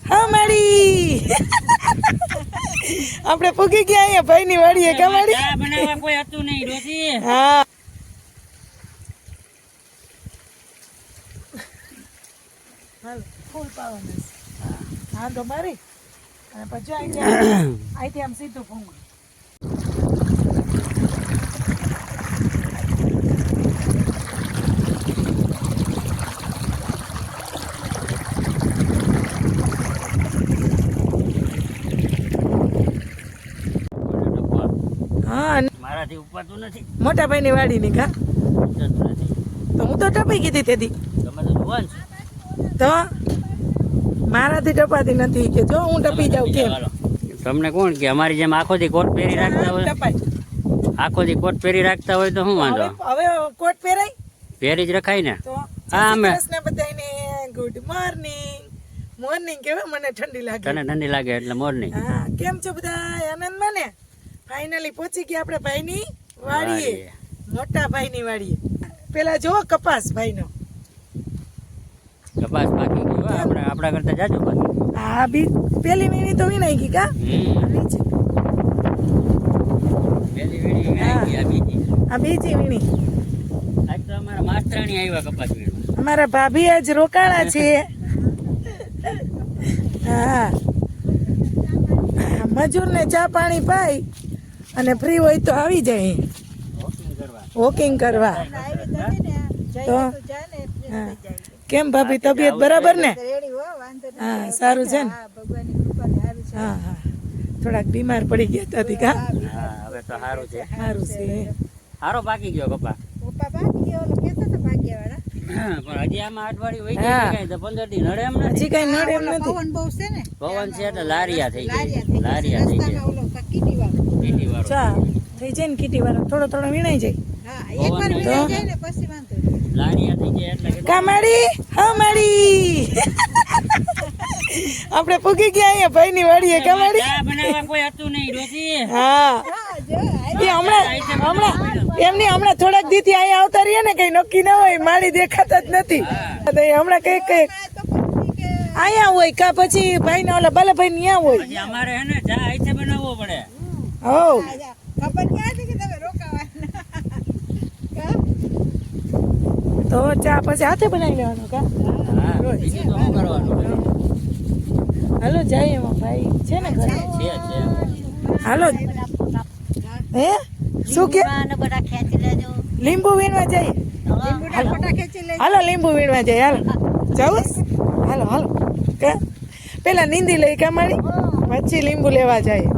હા માડી આપણે પૂગી ગયા અહીંયા ભાઈની વાડીએ કા માડી ચા બનાવવા કોઈ હતું નહીં ડોસી. હા હાલ ફૂલ પાવાના હા તો મારી અને પછી અહીંથી આમ સીધું ફૂંક હા મારાથી ઉપાતું નથી. મોટા ભાઈની વાડી ની કા ઉપાતું નથી. તો હું તો ટપાઈ ગઈ તેથી તમે તો જુવાન છો. તો મારાથી ટપાતી નથી કે જો હું ટપી જાઉં કેમ હાલો. તમને કોણ કે અમારી જેમ આખો દી કોટ પહેરી રાખતા હોય, ટપાય આખો દી કોટ પહેરી રાખતા હોય તો શું વાંધો? હવે કોટ પહેરાય પહેરી જ રખાય ને. તો હા, અમે બધાને ગુડ મોર્નિંગ મોર્નિંગ કેવા મને ઠંડી લાગે તને ઠંડી લાગે એટલે મોર્નિંગ. હા કેમ છો બધા આનંદમાં ને ફાઇનલી પહોંચી ગયા આપણે ભાઈની વાડીએ મોટા ભાઈની વાડીએ પેલા જો કપાસ ભાઈનો કપાસ પાકી ગયો હો. આપણા કરતા જાજુ પાકી ગયું. આ બી પેલી વીણી તો વીણાઈ ગઈ કા નીચે પેલી વીણી વીણાઈ ગઈ, આ બીજી. આ બીજી વીણી આજ તો અમારા માસ્તરાણી આવ્યા કપાસ વીણવા. અમારા ભાભી આજ રોકાણા છે હા મજૂરને ચા પાણી પાઈ અને ફ્રી હોય તો આવી જાય વોકિંગ કરવા. વોકિંગ કરવા તો હા. કેમ ભાભી તબિયત બરાબર ને હા સારું છે ને હા હા થોડાક બીમાર પડી ગયા હતા તી કા હા, હવે તો સારું છે. સારું છે સારો પાકી ગયો કપા. પણ હજી આમાં અઠવાડિયું વહી હા. જાય તો 15 દી નડે એમ નથી. હજી કઈ નડે એમ નથી પવન છે એટલે લારિયા થઈ જાય. લારિયા થઈ જાય. કીટી વાળો. ચા થઈ જાય ને કીટી વાળો થોડો થોડો વીણાઈ જાય લારિયા થઈ જાય એટલે કા માડી હા માડી આપણે પૂગી ગયા અહીંયા ભાઈની વાડીએ કા માડી ચા બનાવવા કોઈ હતું નહીં ડોસી. હા એ હમણાં થોડાક દીથી અહીંયા આવતા રહીએ ને કઈ નક્કી ના હોય માડી દેખાતા જ નથી તો એ હમણાં કઈક અહીંયા હોય કા પછી ભાઈ ના ઓલા બાલાભાઈ ન્યા હોય પછી અમારે હે ને ચા આઈસે બનાવવો પડે. હો તો ચા પછી હાથે બનાવી લેવાનો કા હા, બીજું તો શું કરવાનું? હાલો જાય એમાં ભાઈ છે ને ઘરે છે. હાલો હે શું કે લીંબુ વીણવા જઈએ હાલો લીંબુ વીણવા જઈએ હાલો જાઉં હાલો હાલો કા પેલા નીંદી લઈ કા મારી પછી લીંબુ લેવા જાય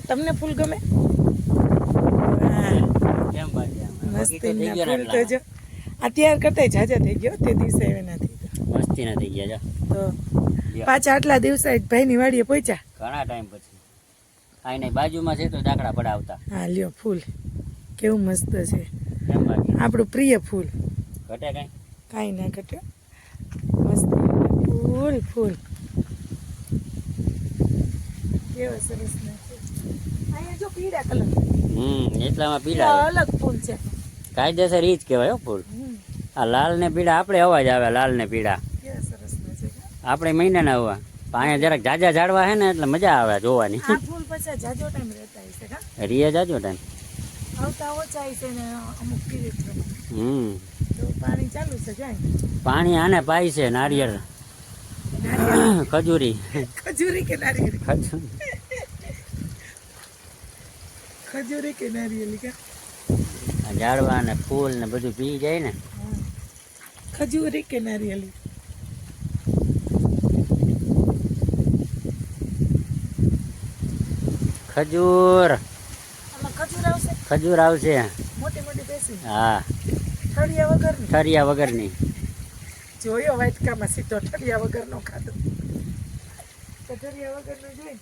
તમને ફૂલ ગમે કેમ ભાઈ? મસ્તી ના ફૂલ તો જો અત્યાર કરતા જાજા થઈ ગયો તે દિવસે હવે નથી મસ્તી ના થઈ ગયા. તો પાછા આટલા દિવસે ભાઈની વાડીએ પહોંચ્યા ઘણા ટાઈમ પછી આઈને બાજુમાં છે તો ડાકડા પડાવતા. હા લ્યો ફૂલ કેવું મસ્ત છે કેમ ભાઈ? આપણું પ્રિય ફૂલ ઘટે કઈ? કાંઈ ના ઘટ્યો મસ્ત ફૂલ ફૂલ કેવા સરસ ના છે અહીંયા જો પીળા કલર એટલામાં પીળા અલગ ફૂલ છે કાયદેસર ઈ જ કહેવાય હો ફૂલ. આ લાલ ને પીળા આપણે અવાજ આવે લાલ ને પીળા કેવા સરસ ના છે આપણે મહિના ના હોવા. અહીંયા જરાક જાજા ઝાડવા હે ને એટલે મજા આવે જોવાની. આ ફૂલ પછી જાજો ટાઈમ રહેતા હશે કા રીએ જાજો ટાઈમ. આવતા ઓછા હશે ને અમુક પીરિયડ પ્રમાણે તો પાણી ચાલુ છે જાય પાણી આને પાય છે નારિયેળ ખજૂરી ખજૂરી કે નારિયેળી ખજૂરી કે નારિયેળી કા ઝાડવા ને ફૂલ ને બધું પી જાય ને. ખજૂરી કે નારિયેળી ખજૂર આમાં ખજૂર આવશે ખજૂર આવશે. મોટી મોટી બેસી હા, ઠળિયા વગરની ઠરિયા વગરની. જોયો વાટકામાં સીધો ઠળિયા વગરનો ખાધો તો ઠળિયા વગરનો જોઈ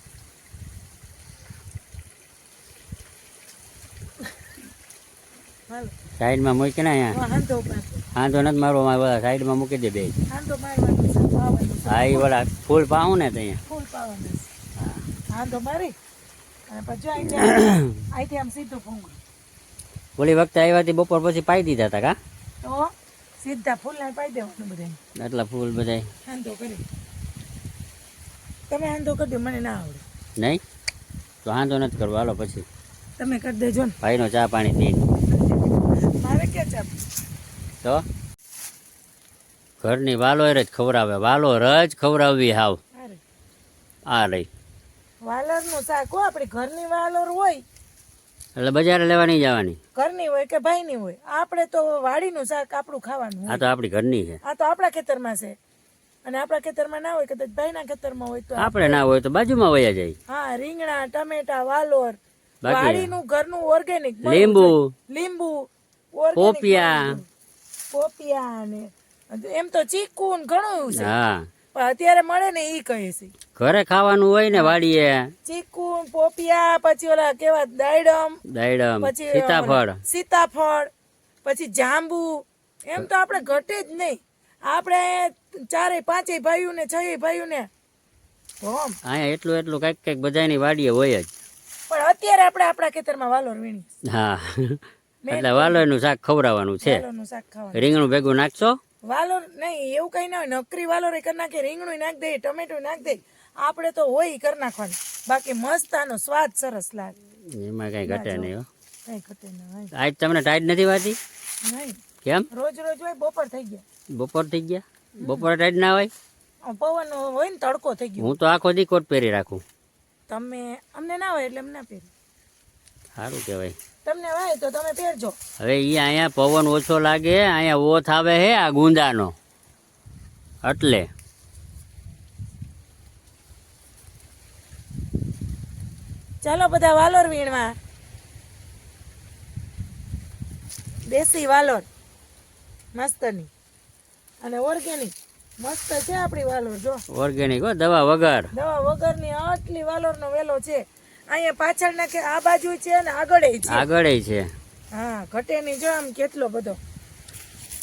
હાલો સાઈડમાં મૂકી ને અહીંયા હાંધો પાછો હાંધો નથી મારવો બધા સાઈડમાં મૂકી દે બે. હાંધો મારવાનો છે પાવાનો છે. હા, એ વડા ફૂલ પાવું ને ત્યાં. ફૂલ પાવાનો છે હાંધો મારી અને પછી અહીંથી આમ સીધું ફૂંગું ઓલી વખતે આવ્યા બપોર પછી પાઈ દીધા હતા કા? તો સીધા ફૂલને પાઈ દેવાનું બધા આટલા ફૂલ બધાય હાંધો કરી તમે હાંધો કરી દો મને ના આવડે નહીં તો વાંધો નથી કરવો હાલો પછી તમે કરી દેજો ને ભાઈનો ચા પાણી પીને મારે ક્યાં ચાપ તો ઘરની વાલોર જ ખવડાવે વાલોર જ ખવડાવવી હાવ અરે આ રહી વાલરનું શાક હો આપણી ઘરની વાલર હોય એટલે બજારે લેવા નહીં જવાની ઘરની હોય કે ભાઈની હોય આપણે તો વાડીનું શાક આપણું ખાવાનું આ હોય તો આપણી ઘરની છે આ તો આપણા ખેતરમાં છે અને આપણા ખેતરમાં ના હોય કદાચ ભાઈના ખેતરમાં હોય તો આપણે ના હોય તો બાજુમાં વયા જાય હા રીંગણા ટમેટા વાલોર બાકી વાડીનું ઘરનું ઓર્ગેનિક લીંબુ લીંબુ પોપિયા પોપિયા ને એમ તો ચીકુ ને ઘણું છે હા પણ અત્યારે મળે ને ઈ કહે છે ઘરે ખાવાનું હોય ને વાડીએ ચીકુ પોપિયા પછી ઓલા કેવા દાયડમ દાયડમ પછી સીતાફળ સીતાફળ પછી જાંબુ એમ તો આપણે ઘટે જ નહીં આપણે ચારે પાંચેય ભાઈઓ ને છ ભાઈઓ ને ધોમ અહીંયા એટલું એટલું કઈક કઈક બધાની વાડીએ હોય જ પણ અત્યારે આપણે આપણા ખેતરમાં વાલોર વીણી હા એટલે વાલોરનું શાક ખવડાવવાનું છે વાલોરનું શાક ખાવાનું રીંગણું ભેગું નાખશો વાલોર નહીં એવું કઈ ના હોય નકરી વાલોર કરી નાખે રીંગણું નાખ દે ટમેટું નાખ દે આપણે તો હોય ઈ કરી નાખવાનું બાકી મસ્ત આનો સ્વાદ સરસ લાગે એમાં કઈ ઘટે નહીં હો કઈ ઘટે ના હોય આજ તમને ટાઈટ નથી વાતી નહીં કેમ રોજ રોજ હોય બપોર થઈ ગયા બપોર થઈ ગયા બપોરે ટાઈટ ના હોય પવન હોય ને તડકો થઈ ગયો હું તો આખો દી કોટ પહેરી રાખું તમે અમને ના હોય એટલે અમને ના પહેરી સારું કહેવાય તમને હોય તો તમે પહેરજો હવે ઈ અહીંયા પવન ઓછો લાગે અહીંયા ઓથ આવે હે આ ગુંદાનો એટલે ચાલો બધા વાલોર વીણવા દેશી વાલોર મસ્તની અને ઓર્ગેનિક મસ્ત છે આપણી વાલોર જો ઓર્ગેનિક હો દવા વગર દવા વગરની આટલી વાલોરનો વેલો છે અહીંયા પાછળ નાખે આ બાજુ છે અને આગળ છે આગળ છે હા ઘટે નહીં જો આમ કેટલો બધો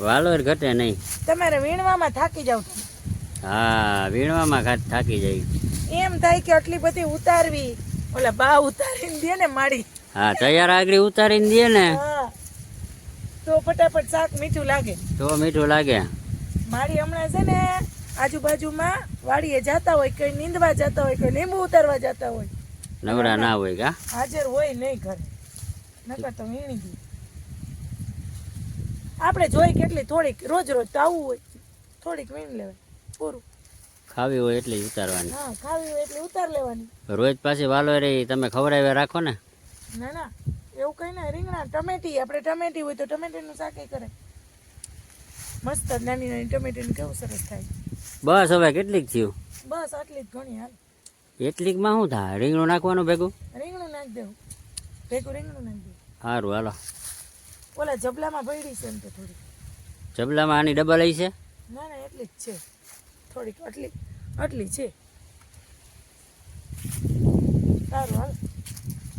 વાલોર ઘટે નહીં તમારે વીણવામાં થાકી જાવ તમે હા વીણવામાં થાકી જાય એમ થાય કે આટલી બધી ઉતારવી ઓલા બા ઉતારીને દે ને માડી હા તૈયાર આગળ ઉતારીને દે ને હા તો ફટાફટ શાક મીઠું લાગે તો મીઠું લાગે મારી હમણાં છે ને આજુબાજુમાં વાડીએ જતા હોય કઈ નીંદવા જતા હોય કઈ લીંબુ ઉતારવા જતા હોય નવરા ના હોય કા હાજર હોય નહીં ઘરે નકર તો વીણી ગઈ આપણે જોઈ કેટલી થોડીક રોજ રોજ તો આવું હોય થોડીક વીણી લેવાય પૂરું ખાવી હોય એટલે ઉતારવાની હા ખાવી હોય એટલે ઉતાર લેવાની રોજ પાછી વાલોરે તમે ખવડાવ્યા રાખો ને ના ના એવું કઈ ના રીંગણા ટમેટી આપણે ટમેટી હોય તો ટમેટીનું શાક કરે મસ્ત નાની નાની ટમેટીનું કેવું સરસ થાય બસ હવે કેટલીક થયું બસ આટલી જ ઘણી હાલ એટલીકમાં શું થાય રીંગણું નાખવાનું ભેગું રીંગણું નાખ દેવું ભેગું રીંગણું નાખ દેવું સારું હાલો ઓલા જબલામાં ભયડી છે એમ તો થોડી જબલામાં આની ડબલ આવી છે ના ના એટલી જ છે થોડીક આટલી છે સારું હાલ